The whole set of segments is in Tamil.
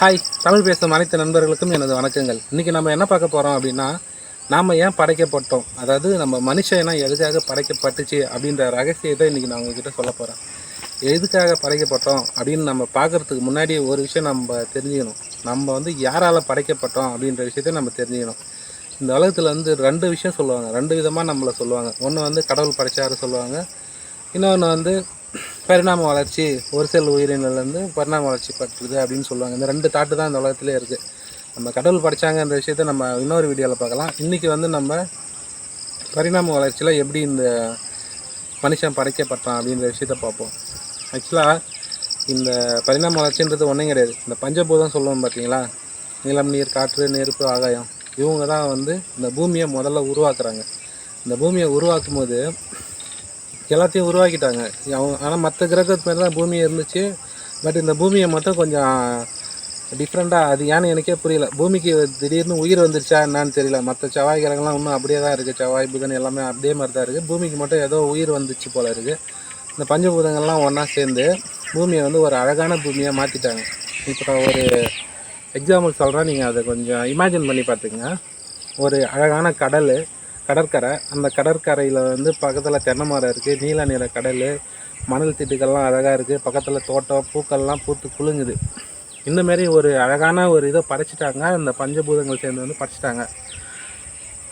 ஹாய், தமிழ் பேசும் அனைத்து நண்பர்களுக்கும் எனது வணக்கங்கள். இன்றைக்கி நம்ம என்ன பார்க்க போகிறோம் அப்படின்னா, நாம் ஏன் படைக்கப்பட்டோம், அதாவது நம்ம மனுஷனா எதுக்காக படைக்கப்பட்டுச்சு அப்படின்ற ரகசியத்தை இன்றைக்கி நான் உங்ககிட்ட சொல்ல போகிறேன். எதுக்காக படைக்கப்பட்டோம் அப்படின்னு நம்ம பார்க்குறதுக்கு முன்னாடி ஒரு விஷயம் நம்ம தெரிஞ்சுக்கணும். நம்ம வந்து யாரால் படைக்கப்பட்டோம் அப்படின்ற விஷயத்தை நம்ம தெரிஞ்சுக்கணும். இந்த உலகத்தில் வந்து 2 விஷயம் சொல்லுவாங்க, 2 விதமாக நம்மளை சொல்லுவாங்க. ஒன்று வந்து கடவுள் படைச்சாரு சொல்லுவாங்க, இன்னொன்று வந்து பரிணாம வளர்ச்சி, ஒரு சில உயிரினங்கள்லேருந்து பரிணாம வளர்ச்சி பட்டுருது அப்படின்னு சொல்லுவாங்க. இந்த 2 தாட்டு தான் இந்த உலகத்திலே இருக்குது. நம்ம கடவுள் படைச்சாங்கன்ற விஷயத்த நம்ம இன்னொரு வீடியோவில் பார்க்கலாம். இன்றைக்கி வந்து நம்ம பரிணாம வளர்ச்சியில் எப்படி இந்த மனுஷன் படைக்கப்பட்டான் அப்படின்ற விஷயத்த பார்ப்போம். ஆக்சுவலாக இந்த பரிணாம வளர்ச்சின்றது ஒன்றும் கிடையாது. இந்த பஞ்சபூதம் சொல்லுவோம் பார்த்தீங்களா, நிலம், நீர், காற்று, நெருப்பு, ஆகாயம். இவங்க தான் வந்து இந்த பூமியை முதல்ல உருவாக்குறாங்க. இந்த பூமியை உருவாக்கும் போது எல்லாத்தையும் உருவாக்கிட்டாங்க. ஆனால் மற்ற கிரகத்து மாதிரி தான் பூமி இருந்துச்சு. பட் இந்த பூமியை மட்டும் கொஞ்சம் டிஃப்ரெண்ட்டாக, அது ஏன்னு எனக்கே புரியல. பூமிக்கு திடீர்னு உயிர் வந்துருச்சா என்னான்னு தெரியல. மற்ற செவ்வாய் கிரகம்லாம் இன்னும் அப்படியே தான் இருக்குது. செவ்வாய், புதன் எல்லாமே அப்படியே மாதிரி தான் இருக்குது. பூமிக்கு மட்டும் ஏதோ உயிர் வந்துச்சு போல் இருக்குது. இந்த பஞ்சபூதங்கள்லாம் ஒன்றா சேர்ந்து பூமியை வந்து ஒரு அழகான பூமியாக மாற்றிட்டாங்க. இப்போ நான் ஒரு எக்ஸாம்பிள் சொல்கிறேன், நீங்கள் அதை கொஞ்சம் இமேஜின் பண்ணி பார்த்துங்க. ஒரு அழகான கடற்கரை, அந்த கடற்கரையில் வந்து பக்கத்தில் தென்னை மரம் இருக்குது, நீல நிற கடல், மணல் திட்டுக்கள்லாம் அழகாக இருக்குது, பக்கத்தில் தோட்டம், பூக்கள்லாம் பூத்து குலுங்குது. இந்தமாரி ஒரு அழகான ஒரு இதை படைச்சிட்டாங்க. அந்த பஞ்சபூதங்கள் சேர்ந்து வந்து படைச்சிட்டாங்க.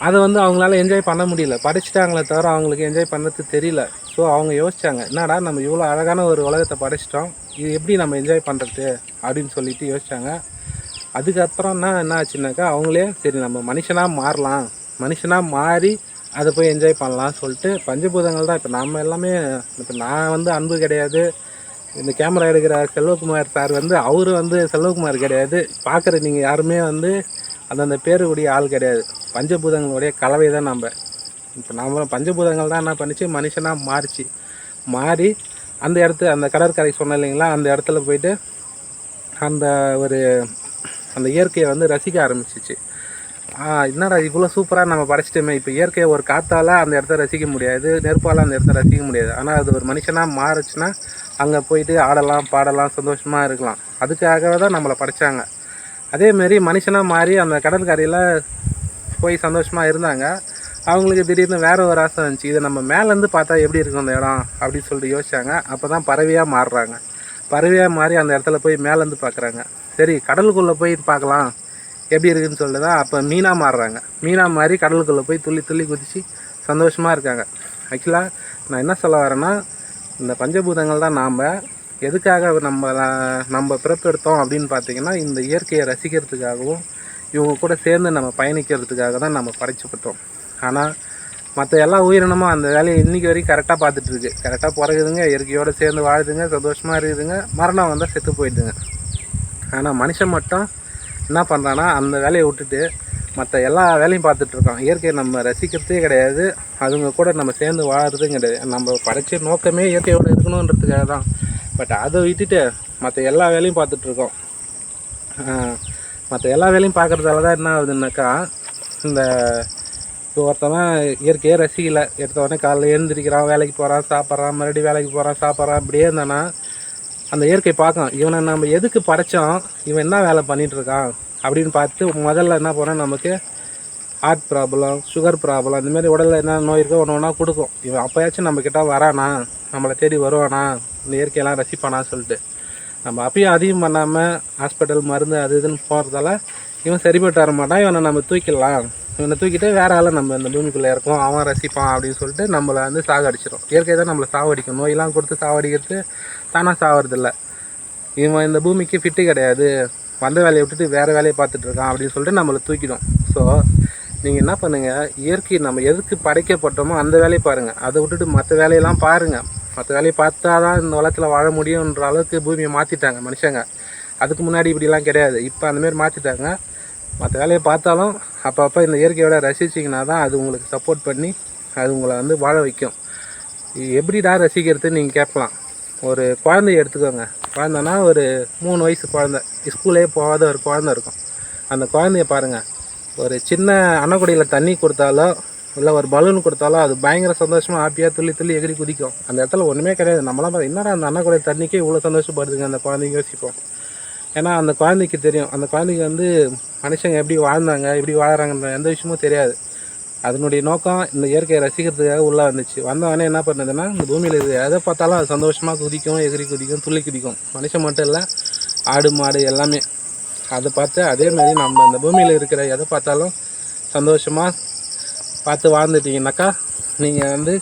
அதை வந்து அவங்களால என்ஜாய் பண்ண முடியல. படைச்சிட்டாங்களே தவிர அவங்களுக்கு என்ஜாய் பண்ணுறது தெரியல. ஸோ அவங்க யோசித்தாங்க, என்னடா நம்ம இவ்வளோ அழகான ஒரு உலகத்தை படைச்சிட்டோம், இது எப்படி நம்ம என்ஜாய் பண்ணுறது அப்படின்னு சொல்லிட்டு யோசித்தாங்க. அதுக்கப்புறம் என்ன ஆச்சுனாக்கா, அவங்களே சரி நம்ம மனுஷனாக மாறலாம், மனுஷனாக மாறி அதை போய் என்ஜாய் பண்ணலான்னு சொல்லிட்டு பஞ்சபூதங்கள் தான். இப்போ நம்ம எல்லாமே, இப்போ நான் வந்து அன்பு கிடையாது, இந்த கேமரா எடுக்கிற செல்வகுமார் சார் வந்து அவரு வந்து செல்வகுமார் கிடையாது, பார்க்குற நீங்கள் யாருமே வந்து அந்தந்த பேருடைய ஆள் கிடையாது. பஞ்சபூதங்களுடைய கலவை தான் நம்ம. இப்போ நம்ம பஞ்சபூதங்கள் தான் என்ன பண்ணிச்சு, மனுஷனாக மாறி அந்த கடற்கரை சொன்னேன் இல்லைங்களா, அந்த இடத்துல போயிட்டு அந்த இயற்கையை வந்து ரசிக்க ஆரம்பிச்சிச்சு. என்னடா இவ்வளோ சூப்பராக நம்ம படைச்சிட்டோமே, இப்போ இயற்கையை ஒரு காற்றால் அந்த இடத்த ரசிக்க முடியாது, நெருப்பால் அந்த இடத்த ரசிக்க முடியாது. ஆனால் அது ஒரு மனுஷனாக மாறுச்சுன்னா அங்கே போயிட்டு ஆடலாம், பாடலாம், சந்தோஷமாக இருக்கலாம். அதுக்காகவே தான் நம்மளை படைச்சாங்க. அதேமாரி மனுஷனாக மாறி அந்த கடற்கரையில் போய் சந்தோஷமாக இருந்தாங்க. அவங்களுக்கு திடீர்னு வேறு ஒரு ஆசை வந்துச்சு, இதை நம்ம மேலேருந்து பார்த்தா எப்படி இருக்கும் அந்த இடம் அப்படின்னு சொல்லிட்டு யோசிச்சாங்க. அப்போ தான் பறவையாக மாறுறாங்க. பறவையாக மாறி அந்த இடத்துல போய் மேலேருந்து பார்க்குறாங்க. சரி கடலுக்குள்ளே போய் பார்க்கலாம் எப்படி இருக்குதுன்னு சொல்லிட்டு தான் அப்போ மீனாக மாறுறாங்க. மீனாக மாறி கடலுக்குள்ளே போய் துள்ளி துள்ளி குதித்து சந்தோஷமாக இருக்காங்க. ஆக்சுவலாக நான் என்ன சொல்ல வரேன்னா, இந்த பஞ்சபூதங்கள் தான் நாம் எதுக்காக நம்ம பிறப்பெடுத்தோம் அப்படின்னு பார்த்திங்கன்னா, இந்த இயற்கையை ரசிக்கிறதுக்காகவும் இவங்க கூட சேர்ந்து நம்ம பயணிக்கிறதுக்காக தான் நம்ம படைக்கப்பட்டோம். ஆனால் மற்ற எல்லா உயிரினமும் அந்த வேலையை இன்றைக்கி வரைக்கும் கரெக்டாக பார்த்துட்ருக்கு. கரெக்டாக பிறகுதுங்க, இயற்கையோடு சேர்ந்து வாழுதுங்க, சந்தோஷமாக இருக்குதுங்க, மரணம் வந்தால் செத்து போயிடுதுங்க. ஆனால் மனுஷன் மட்டும் என்ன பண்ணுறான்னா, அந்த வேலையை விட்டுட்டு மற்ற எல்லா வேலையும் பார்த்துட்ருக்கோம். இயற்கையை நம்ம ரசிக்கிறதே கிடையாது, அதுங்க கூட நம்ம சேர்ந்து வாழறதும் கிடையாது. நம்ம படைச்ச நோக்கமே இயற்கையோடு இருக்கணுன்றதுக்காக தான். பட் அதை விட்டுட்டு மற்ற எல்லா வேலையும் பார்த்துட்ருக்கோம். மற்ற எல்லா வேலையும் பார்க்குறதால தான் என்ன ஆகுதுன்னாக்கா, இந்த ஒருத்தவன் இயற்கையே ரசிக்கலை, எடுத்தவொடனே காலைல எழுந்திரிக்கிறான், வேலைக்கு போகிறான், சாப்பிட்றான், மறுபடியும் வேலைக்கு போகிறான், சாப்பிட்றான், இப்படியே இருந்தானா அந்த இயற்கை பார்க்கும், இவனை நம்ம எதுக்கு படைத்தோம், இவன் என்ன வேலை பண்ணிகிட்ருக்கான் அப்படின்னு பார்த்து முதல்ல என்ன பண்ணால் நமக்கு ஹார்ட் ப்ராப்ளம், சுகர் ப்ராப்ளம், இந்தமாரி உடலில் என்ன நோய் இருக்கோ ஒன்று ஒன்றா கொடுக்கும். இவன் அப்போயாச்சும் நம்மக்கிட்ட வரானா, நம்மளை தேடி வருவானா, இந்த இயற்கையெல்லாம் ரசிப்பானான்னு சொல்லிட்டு நம்ம அப்பயும் அதிகம் பண்ணாமல் ஹாஸ்பிட்டல் மருந்து அது இதுன்னு போகிறதால இவன் சரிப்பட்டு வர மாட்டான். இவனை நம்ம தூக்கிடலாம், இவனை தூக்கிட்டு வேறு ஆளை நம்ம இந்த பூமிக்குள்ளே இருக்கோம், அவன் ரசிப்பான் அப்படின்னு சொல்லிட்டு நம்மளை வந்து சாகடிச்சிடும். இயற்கை தான் நம்மளை சாவடிக்கும். நோயெல்லாம் கொடுத்து சாவடிக்கிறது தானாக சாவறதில்ல. இவன் இந்த பூமிக்கு ஃபிட்டு கிடையாது, வந்த வேலையை விட்டுட்டு வேறு வேலையை பார்த்துட்ருக்கான் அப்படின்னு சொல்லிட்டு நம்மளை தூக்கிடும். ஸோ நீங்கள் என்ன பண்ணுங்கள், இயற்கை நம்ம எதுக்கு படைக்கப்பட்டோமோ அந்த வேலையை பாருங்கள், அதை விட்டுட்டு மற்ற வேலையெல்லாம் பாருங்கள். மற்ற வேலையை பார்த்தா தான் இந்த உலகத்தில் வாழ முடியுன்ற அளவுக்கு பூமியை மாற்றிட்டாங்க மனுஷங்க. அதுக்கு முன்னாடி இப்படிலாம் கிடையாது, இப்போ அந்தமாரி மாற்றிட்டாங்க. மற்ற வேலையை பார்த்தாலும் அப்பப்போ இந்த இயற்கையோட ரசிச்சிங்கன்னா தான் அது உங்களுக்கு சப்போர்ட் பண்ணி அது உங்களை வந்து வாழ வைக்கும். எப்படிடா ரசிக்கிறதுன்னு நீங்கள் கேட்கலாம். ஒரு குழந்தைய எடுத்துக்கோங்க. குழந்தைன்னா ஒரு 3 வயசு குழந்தை, ஸ்கூலே போகாத ஒரு குழந்தை இருக்கும். அந்த குழந்தைய பாருங்கள், ஒரு சின்ன அன்னக்குடியில் தண்ணி கொடுத்தாலோ இல்லை ஒரு பலூன் கொடுத்தாலோ அது பயங்கர சந்தோஷமாக ஹாப்பியாக துள்ளி துள்ளி எகிரி குதிக்கும். அந்த இடத்துல ஒன்றுமே கிடையாது. நம்மளாம் என்னடா அந்த அன்னக்குடியில் தண்ணிக்கே இவ்வளோ சந்தோஷப்படுதுங்க அந்த குழந்தைங்க யோசிப்போம். ஏன்னா அந்த குழந்தைக்கு தெரியும், அந்த குழந்தைக்கு வந்து மனுஷங்க எப்படி வாழ்ந்தாங்க, எப்படி வாழறாங்கன்ற எந்த விஷயமும் தெரியாது. அதனுடைய நோக்கம் இந்த இயற்கையை ரசிக்கிறதுக்காக உள்ளே வந்துச்சு. வந்தவொடனே என்ன பண்ணுதுன்னா, இந்த பூமியில் இது எதை பார்த்தாலும் அது சந்தோஷமாக குதிக்கும், எகிரி குதிக்கும், துள்ளி குதிக்கும். மனுஷன் மட்டும் இல்லை, ஆடு மாடு எல்லாமே அதை பார்த்து அதே மாதிரி நம்ம இந்த பூமியில் இருக்கிற எதை பார்த்தாலும் சந்தோஷமாக பார்த்து வாழ்ந்துட்டீங்கன்னாக்கா நீங்கள் வந்து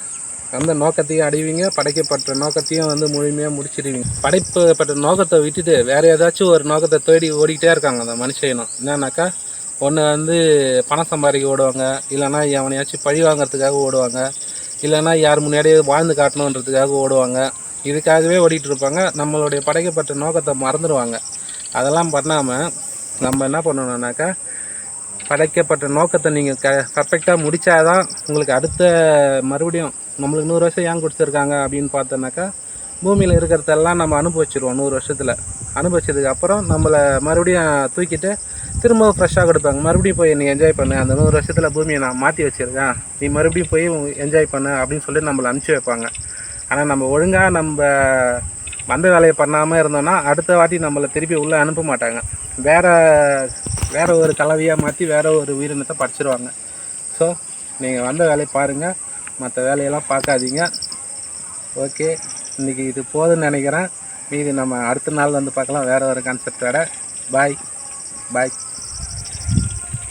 அந்த நோக்கத்தையும் அடைவீங்க, படைக்கப்பட்ட நோக்கத்தையும் வந்து முழுமையாக முடிச்சிடுவீங்க. படைக்கப்பட்ட நோக்கத்தை விட்டுட்டு வேறு ஏதாச்சும் ஒரு நோக்கத்தை தேடி ஓடிக்கிட்டே இருக்காங்க அந்த மனுஷனும். என்னன்னாக்கா ஒன்று வந்து பணம் சம்பாதிக்க ஓடுவாங்க, இல்லைனா எவனையாச்சும் பழி வாங்கிறதுக்காக ஓடுவாங்க, இல்லைனா யார் முன்னாடியே வாழ்ந்து காட்டணுன்றதுக்காக ஓடுவாங்க. இதுக்காகவே ஓடிட்டு இருப்பாங்க. நம்மளுடைய படைக்கப்பட்ட நோக்கத்தை மறந்துடுவாங்க. அதெல்லாம் பண்ணாமல் நம்ம என்ன பண்ணணுன்னாக்கா, படைக்கப்பட்ட நோக்கத்தை நீங்கள் பர்ஃபெக்டாக முடித்தாதான் உங்களுக்கு அடுத்த மறுபடியும் நம்மளுக்கு 100 வருஷம் ஏன் கொடுத்துருக்காங்க அப்படின்னு பார்த்தோன்னாக்கா, பூமியில் இருக்கிறதெல்லாம் நம்ம அனுபவிச்சிடுவோம் 100 வருஷத்தில். அனுபவிச்சதுக்கு அப்புறம் நம்மளை மறுபடியும் தூக்கிட்டு திரும்ப ஃப்ரெஷ்ஷாக கொடுப்பாங்க. மறுபடியும் போய் நீ என்ஜாய் பண்ணு, அந்த 100 வருஷத்தில் பூமியை நான் மாற்றி வச்சுருக்கேன், நீ மறுபடியும் போய் என்ஜாய் பண்ணு அப்படின்னு சொல்லி நம்மளை அனுப்பிச்சி வைப்பாங்க. ஆனால் நம்ம ஒழுங்காக நம்ம வந்த வேலையை பண்ணாமல் இருந்தோம்னா அடுத்த வாட்டி நம்மளை திருப்பி உள்ளே அனுப்ப மாட்டாங்க. வேறு ஒரு கலவையாக மாற்றி வேறு ஒரு உயிரினத்தை படிச்சிருவாங்க. ஸோ நீங்கள் வந்த வேலையை பாருங்கள், மற்ற வேலையெல்லாம் பார்க்காதீங்க. ஓகே, இன்றைக்கி இது போதுன்னு நினைக்கிறேன். மீதி நம்ம அடுத்த நாள் வந்து பார்க்கலாம் வேறு ஒரு கான்செப்டோட. பாய் பாய்.